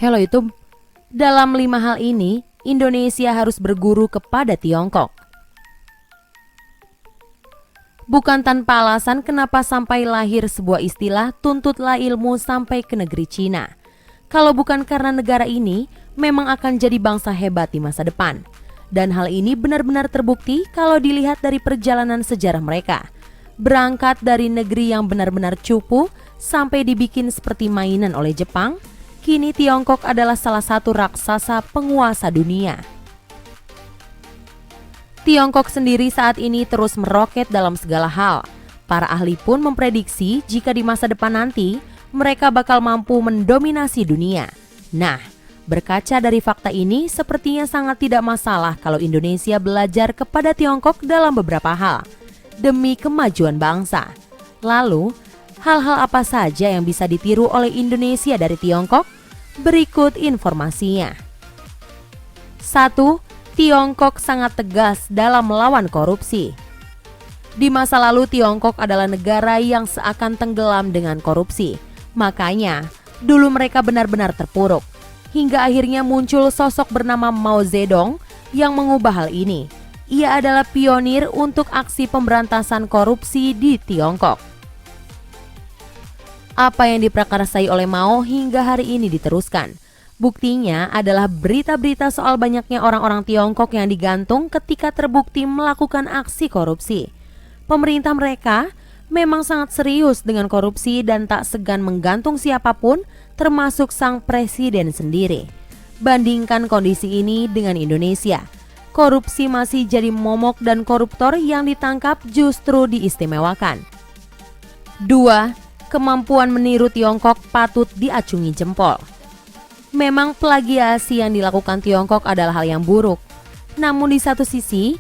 Hello YouTube, dalam 5 hal ini, Indonesia harus berguru kepada Tiongkok. Bukan tanpa alasan kenapa sampai lahir sebuah istilah tuntutlah ilmu sampai ke negeri Cina. Kalau bukan karena negara ini memang akan jadi bangsa hebat di masa depan. Dan hal ini benar-benar terbukti kalau dilihat dari perjalanan sejarah mereka. Berangkat dari negeri yang benar-benar cupu sampai dibikin seperti mainan oleh Jepang, kini Tiongkok adalah salah satu raksasa penguasa dunia. Tiongkok sendiri saat ini terus meroket dalam segala hal. Para ahli pun memprediksi jika di masa depan nanti mereka bakal mampu mendominasi dunia. Nah, berkaca dari fakta ini sepertinya sangat tidak masalah kalau Indonesia belajar kepada Tiongkok dalam beberapa hal demi kemajuan bangsa. Lalu, hal-hal apa saja yang bisa ditiru oleh Indonesia dari Tiongkok? Berikut informasinya. 1. Tiongkok sangat tegas dalam melawan korupsi. Di masa lalu Tiongkok adalah negara yang seakan tenggelam dengan korupsi. Makanya, dulu mereka benar-benar terpuruk. Hingga akhirnya muncul sosok bernama Mao Zedong yang mengubah hal ini. Ia adalah pionir untuk aksi pemberantasan korupsi di Tiongkok. Apa yang diprakarsai oleh Mao hingga hari ini diteruskan. Buktinya adalah berita-berita soal banyaknya orang-orang Tiongkok yang digantung ketika terbukti melakukan aksi korupsi. Pemerintah mereka memang sangat serius dengan korupsi dan tak segan menggantung siapapun, termasuk sang presiden sendiri. Bandingkan kondisi ini dengan Indonesia. Korupsi masih jadi momok dan koruptor yang ditangkap justru diistimewakan. 2. Kemampuan meniru Tiongkok patut diacungi jempol. Memang plagiasi yang dilakukan Tiongkok adalah hal yang buruk. Namun di satu sisi,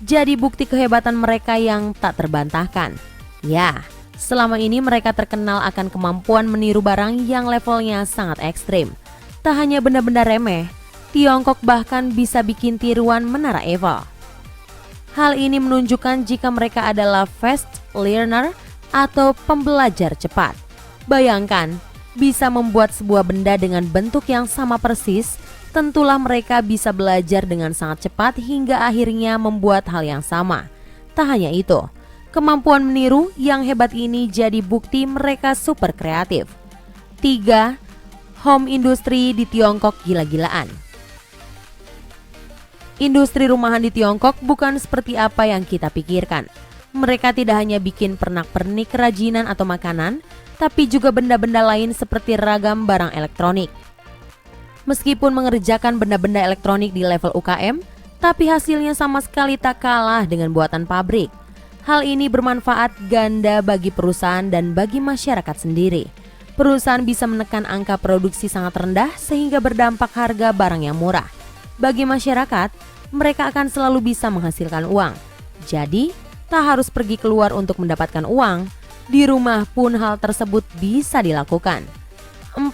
jadi bukti kehebatan mereka yang tak terbantahkan. Ya, selama ini mereka terkenal akan kemampuan meniru barang yang levelnya sangat ekstrim. Tak hanya benda-benda remeh, Tiongkok bahkan bisa bikin tiruan Menara Eiffel. Hal ini menunjukkan jika mereka adalah fast learner atau pembelajar cepat. Bayangkan, bisa membuat sebuah benda dengan bentuk yang sama persis, tentulah mereka bisa belajar dengan sangat cepat hingga akhirnya membuat hal yang sama. Tak hanya itu, kemampuan meniru yang hebat ini jadi bukti mereka super kreatif. 3. Home industry di Tiongkok gila-gilaan. Industri rumahan di Tiongkok bukan seperti apa yang kita pikirkan. Mereka tidak hanya bikin pernak-pernik kerajinan atau makanan, tapi juga benda-benda lain seperti ragam barang elektronik. Meskipun mengerjakan benda-benda elektronik di level UKM, tapi hasilnya sama sekali tak kalah dengan buatan pabrik. Hal ini bermanfaat ganda bagi perusahaan dan bagi masyarakat sendiri. Perusahaan bisa menekan angka produksi sangat rendah sehingga berdampak harga barang yang murah. Bagi masyarakat, mereka akan selalu bisa menghasilkan uang. Jadi, tak harus pergi keluar untuk mendapatkan uang. Di rumah pun hal tersebut bisa dilakukan. 4.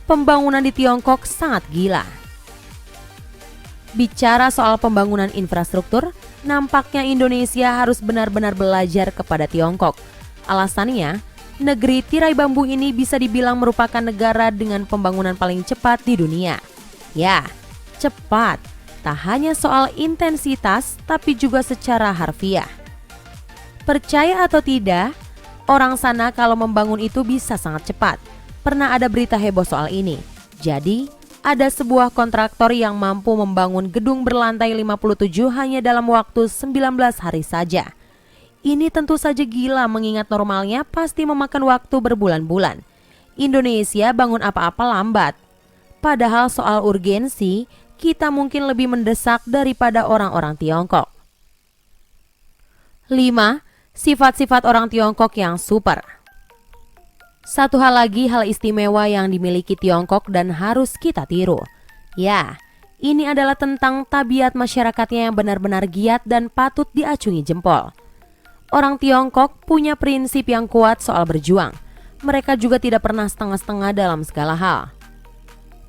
Pembangunan di Tiongkok sangat gila. Bicara soal pembangunan infrastruktur, nampaknya Indonesia harus benar-benar belajar kepada Tiongkok. Alasannya, negeri tirai bambu ini bisa dibilang merupakan negara dengan pembangunan paling cepat di dunia. Ya, cepat. Tak hanya soal intensitas, tapi juga secara harfiah. Percaya atau tidak, orang sana kalau membangun itu bisa sangat cepat. Pernah ada berita heboh soal ini. Jadi, ada sebuah kontraktor yang mampu membangun gedung berlantai 57 hanya dalam waktu 19 hari saja. Ini tentu saja gila mengingat normalnya pasti memakan waktu berbulan-bulan. Indonesia bangun apa-apa lambat. Padahal soal urgensi, kita mungkin lebih mendesak daripada orang-orang Tiongkok. 5. Sifat-sifat orang Tiongkok yang super. Satu hal lagi hal istimewa yang dimiliki Tiongkok dan harus kita tiru. Ya, ini adalah tentang tabiat masyarakatnya yang benar-benar giat dan patut diacungi jempol. Orang Tiongkok punya prinsip yang kuat soal berjuang. Mereka juga tidak pernah setengah-setengah dalam segala hal.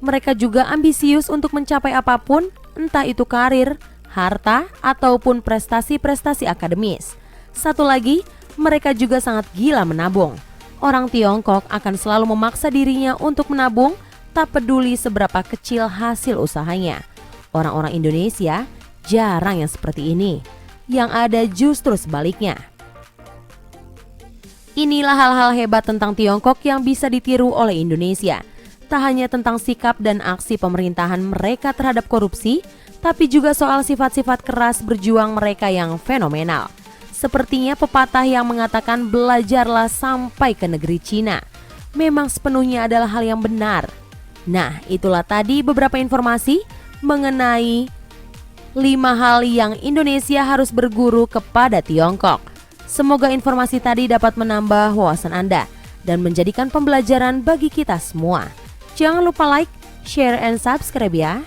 Mereka juga ambisius untuk mencapai apapun, entah itu karir, harta, ataupun prestasi-prestasi akademis. Satu lagi, mereka juga sangat gila menabung. Orang Tiongkok akan selalu memaksa dirinya untuk menabung tak peduli seberapa kecil hasil usahanya. Orang-orang Indonesia jarang yang seperti ini. Yang ada justru sebaliknya. Inilah hal-hal hebat tentang Tiongkok yang bisa ditiru oleh Indonesia. Tak hanya tentang sikap dan aksi pemerintahan mereka terhadap korupsi, tapi juga soal sifat-sifat keras berjuang mereka yang fenomenal. Sepertinya pepatah yang mengatakan belajarlah sampai ke negeri Cina memang sepenuhnya adalah hal yang benar. Nah, itulah tadi beberapa informasi mengenai 5 hal yang Indonesia harus berguru kepada Tiongkok. Semoga informasi tadi dapat menambah wawasan Anda dan menjadikan pembelajaran bagi kita semua. Jangan lupa like, share, and subscribe ya.